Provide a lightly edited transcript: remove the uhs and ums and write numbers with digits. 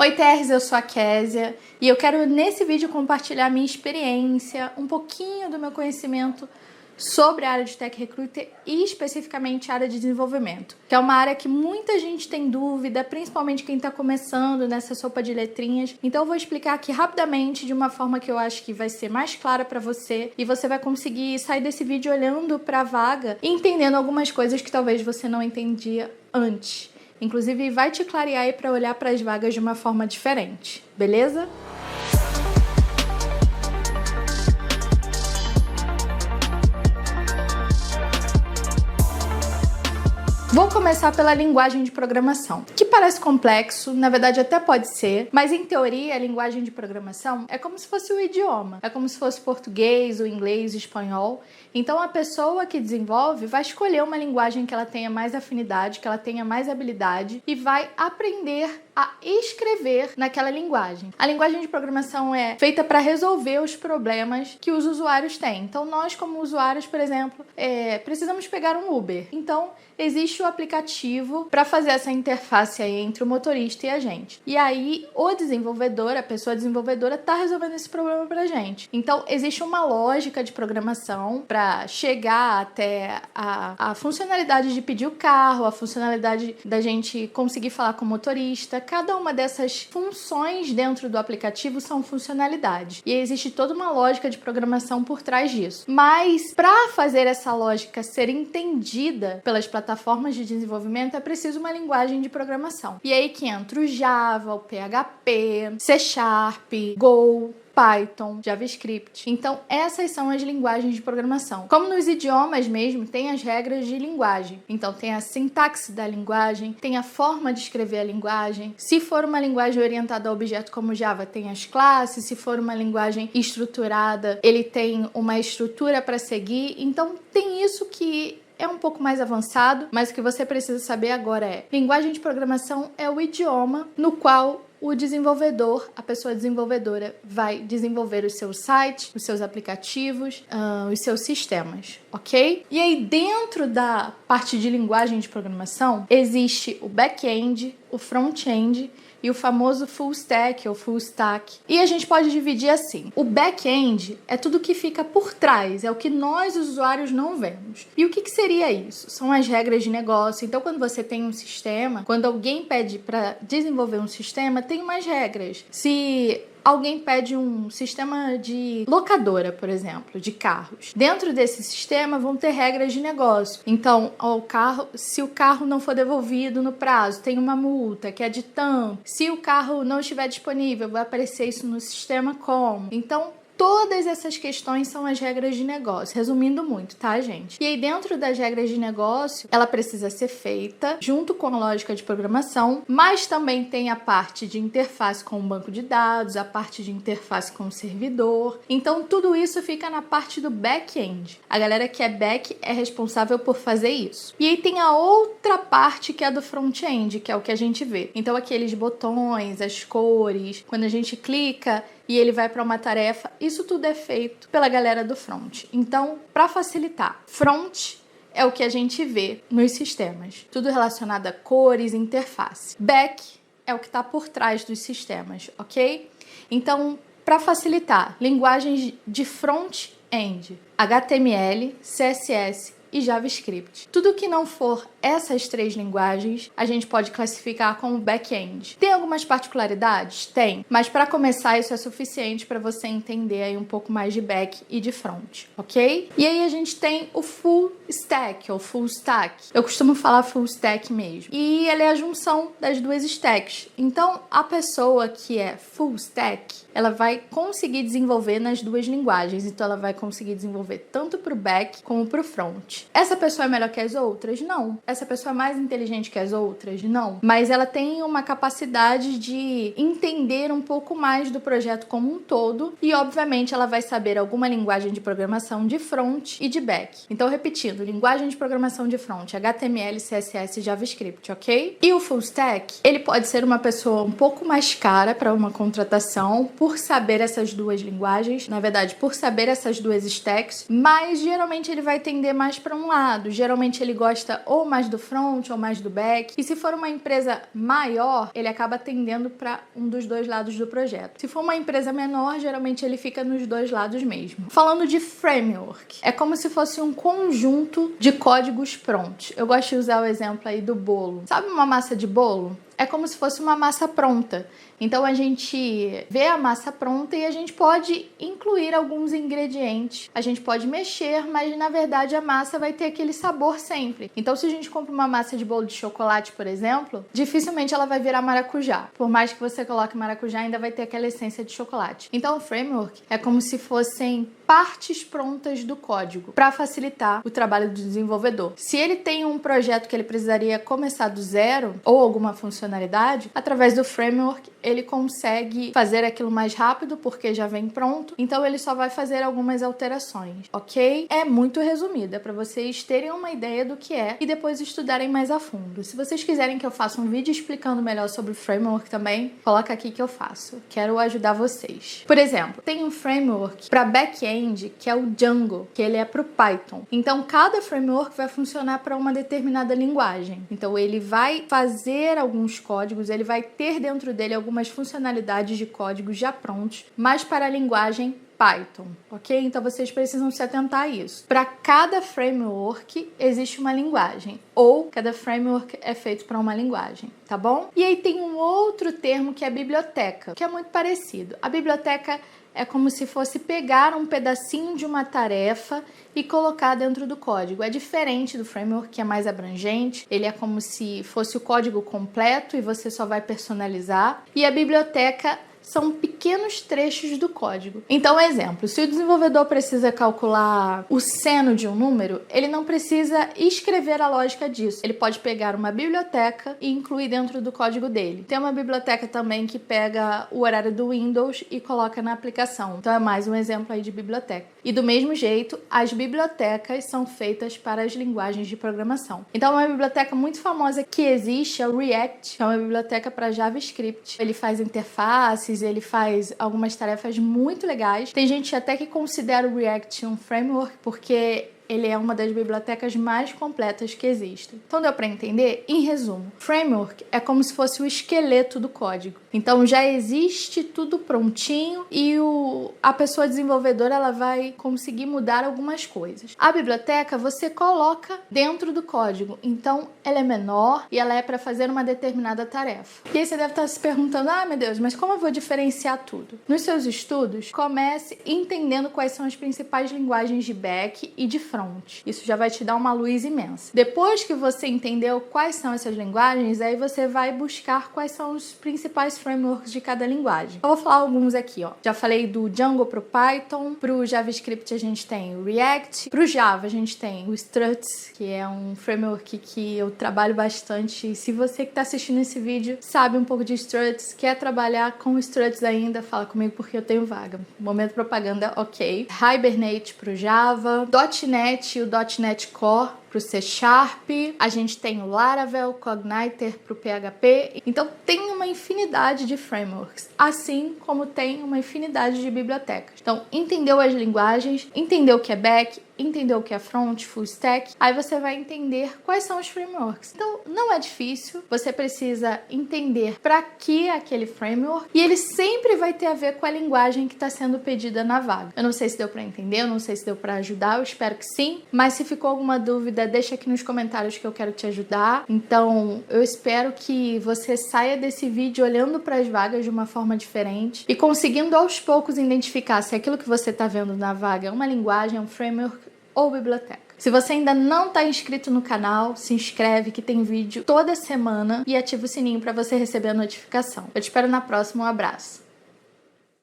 Oi TRs, eu sou a Késia e eu quero nesse vídeo compartilhar minha experiência, um pouquinho do meu conhecimento sobre a área de Tech Recruiter e especificamente a área de desenvolvimento, que é uma área que muita gente tem dúvida, principalmente quem está começando nessa sopa de letrinhas. Então eu vou explicar aqui rapidamente, de uma forma que eu acho que vai ser mais clara para você e você vai conseguir sair desse vídeo olhando para a vaga e entendendo algumas coisas que talvez você não entendia antes. Inclusive, vai te clarear aí para olhar para as vagas de uma forma diferente, beleza? Vou começar pela linguagem de programação, que parece complexo, na verdade até pode ser, mas em teoria a linguagem de programação é como se fosse o idioma, é como se fosse português, o inglês, o espanhol. Então a pessoa que desenvolve vai escolher uma linguagem que ela tenha mais afinidade, que ela tenha mais habilidade e vai aprender a escrever naquela linguagem. A linguagem de programação é feita para resolver os problemas que os usuários têm. Então nós, como usuários, por exemplo, precisamos pegar um Uber. Então existe o aplicativo para fazer essa interface aí entre o motorista e a gente. E aí o desenvolvedor, a pessoa desenvolvedora, está resolvendo esse problema para a gente. Então existe uma lógica de programação para chegar até a funcionalidade de pedir o carro, a funcionalidade da gente conseguir falar com o motorista. Cada uma dessas funções dentro do aplicativo são funcionalidades. E existe toda uma lógica de programação por trás disso. Mas para fazer essa lógica ser entendida pelas plataformas de desenvolvimento, é preciso uma linguagem de programação. E aí que entra o Java, o PHP, C#, Go, Python, JavaScript. Então, essas são as linguagens de programação. Como nos idiomas mesmo, tem as regras de linguagem. Então, tem a sintaxe da linguagem, tem a forma de escrever a linguagem. Se for uma linguagem orientada a objeto como Java, tem as classes. Se for uma linguagem estruturada, ele tem uma estrutura para seguir. Então, tem isso que é um pouco mais avançado, mas o que você precisa saber agora é: linguagem de programação é o idioma no qual o desenvolvedor, a pessoa desenvolvedora, vai desenvolver os seus sites, os seus aplicativos, os seus sistemas, ok? E aí, dentro da parte de linguagem de programação, existe o back-end, o front-end e o famoso full stack ou full stack. E a gente pode dividir assim: o back-end é tudo que fica por trás, é o que nós, usuários, não vemos. E o que seria isso? São as regras de negócio. Então, quando você tem um sistema, quando alguém pede para desenvolver um sistema, tem umas regras. Se alguém pede um sistema de locadora, por exemplo, de carros. Dentro desse sistema vão ter regras de negócio. Então, se o carro não for devolvido no prazo, tem uma multa que é de tanto. Se o carro não estiver disponível, vai aparecer isso no sistema como. Então, todas essas questões são as regras de negócio, resumindo muito, tá, gente? E aí, dentro das regras de negócio, ela precisa ser feita junto com a lógica de programação, mas também tem a parte de interface com o banco de dados, a parte de interface com o servidor. Então, tudo isso fica na parte do back-end. A galera que é back é responsável por fazer isso. E aí tem a outra parte que é do front-end, que é o que a gente vê. Então, aqueles botões, as cores, quando a gente clica e ele vai para uma tarefa, isso tudo é feito pela galera do front. Então, para facilitar, front é o que a gente vê nos sistemas, tudo relacionado a cores e interface. Back é o que está por trás dos sistemas, ok? Então, para facilitar, linguagens de front-end, HTML, CSS e JavaScript. Tudo que não for essas três linguagens, a gente pode classificar como back-end. Tem algumas particularidades? Tem, mas para começar isso é suficiente para você entender aí um pouco mais de back e de front, ok? E aí a gente tem o full stack ou full stack. Eu costumo falar full stack mesmo. E ele é a junção das duas stacks. Então, a pessoa que é full stack, ela vai conseguir desenvolver nas duas linguagens. Então, ela vai conseguir desenvolver tanto para o back como para o front. Essa pessoa é melhor que as outras? Não. Essa pessoa é mais inteligente que as outras? Não. Mas ela tem uma capacidade de entender um pouco mais do projeto como um todo e, obviamente, ela vai saber alguma linguagem de programação de front e de back. Então, repetindo, linguagem de programação de front, HTML, CSS e JavaScript, ok? E o full stack, ele pode ser uma pessoa um pouco mais cara para uma contratação por saber essas duas linguagens, na verdade, por saber essas duas stacks, mas geralmente ele vai tender mais para um lado. Geralmente ele gosta ou mais mais do front ou mais do back. E se for uma empresa maior, ele acaba atendendo para um dos dois lados do projeto. Se for uma empresa menor, geralmente ele fica nos dois lados mesmo. Falando de framework, é como se fosse um conjunto de códigos prontos. Eu gosto de usar o exemplo aí do bolo. Sabe uma massa de bolo? É como se fosse uma massa pronta. Então a gente vê a massa pronta e a gente pode incluir alguns ingredientes. A gente pode mexer, mas na verdade a massa vai ter aquele sabor sempre. Então se a gente compra uma massa de bolo de chocolate, por exemplo, dificilmente ela vai virar maracujá. Por mais que você coloque maracujá, ainda vai ter aquela essência de chocolate. Então o framework é como se fossem partes prontas do código para facilitar o trabalho do desenvolvedor. Se ele tem um projeto que ele precisaria começar do zero ou alguma funcionalidade, através do framework ele consegue fazer aquilo mais rápido porque já vem pronto, então ele só vai fazer algumas alterações, ok? É muito resumido, é para vocês terem uma ideia do que é e depois estudarem mais a fundo. Se vocês quiserem que eu faça um vídeo explicando melhor sobre o framework também, coloca aqui que eu faço. Quero ajudar vocês. Por exemplo, tem um framework para back-end que é o Django, que ele é para o Python. Então, cada framework vai funcionar para uma determinada linguagem. Então, ele vai fazer alguns códigos, ele vai ter dentro dele algumas funcionalidades de códigos já prontos, mas para a linguagem Python, ok? Então vocês precisam se atentar a isso. Para cada framework existe uma linguagem, ou cada framework é feito para uma linguagem, tá bom? E aí tem um outro termo que é biblioteca, que é muito parecido. A biblioteca é como se fosse pegar um pedacinho de uma tarefa e colocar dentro do código. É diferente do framework, que é mais abrangente. Ele é como se fosse o código completo e você só vai personalizar. E a biblioteca são pequenos trechos do código. Então, exemplo, se o desenvolvedor precisa calcular o seno de um número, ele não precisa escrever a lógica disso. Ele pode pegar uma biblioteca e incluir dentro do código dele. Tem uma biblioteca também que pega o horário do Windows e coloca na aplicação. Então, é mais um exemplo aí de biblioteca. E do mesmo jeito, as bibliotecas são feitas para as linguagens de programação. Então, uma biblioteca muito famosa que existe é o React, que é uma biblioteca para JavaScript. Ele faz interfaces, ele faz algumas tarefas muito legais. Tem gente até que considera o React um framework porque ele é uma das bibliotecas mais completas que existem. Então deu para entender? Em resumo, framework é como se fosse o esqueleto do código. Então já existe tudo prontinho e a pessoa desenvolvedora ela vai conseguir mudar algumas coisas. A biblioteca você coloca dentro do código, então ela é menor e ela é para fazer uma determinada tarefa. E aí você deve estar se perguntando, meu Deus, mas como eu vou diferenciar tudo? Nos seus estudos, comece entendendo quais são as principais linguagens de back e de front. Isso já vai te dar uma luz imensa. Depois que você entendeu quais são essas linguagens, aí você vai buscar quais são os principais frameworks de cada linguagem. Eu vou falar alguns aqui, ó. Já falei do Django pro Python, pro JavaScript a gente tem o React, pro Java a gente tem o Struts, que é um framework que eu trabalho bastante. E se você que está assistindo esse vídeo sabe um pouco de Struts, quer trabalhar com Struts ainda, fala comigo porque eu tenho vaga. Momento propaganda, ok. Hibernate pro Java, .NET e o .NET Core para o C Sharp, a gente tem o Laravel, Cogniter para o PHP, então tem uma infinidade de frameworks, assim como tem uma infinidade de bibliotecas. Então, entendeu as linguagens, entendeu o que é back, entendeu o que é front, full stack, aí você vai entender quais são os frameworks. Então, não é difícil, você precisa entender para que aquele framework, e ele sempre vai ter a ver com a linguagem que está sendo pedida na vaga. Eu não sei se deu para entender, eu não sei se deu para ajudar, eu espero que sim, mas se ficou alguma dúvida, deixa aqui nos comentários que eu quero te ajudar. Então, eu espero que você saia desse vídeo olhando para as vagas de uma forma diferente e conseguindo aos poucos identificar se aquilo que você está vendo na vaga é uma linguagem, é um framework ou biblioteca. Se você ainda não está inscrito no canal, se inscreve que tem vídeo toda semana e ativa o sininho para você receber a notificação. Eu te espero na próxima, um abraço.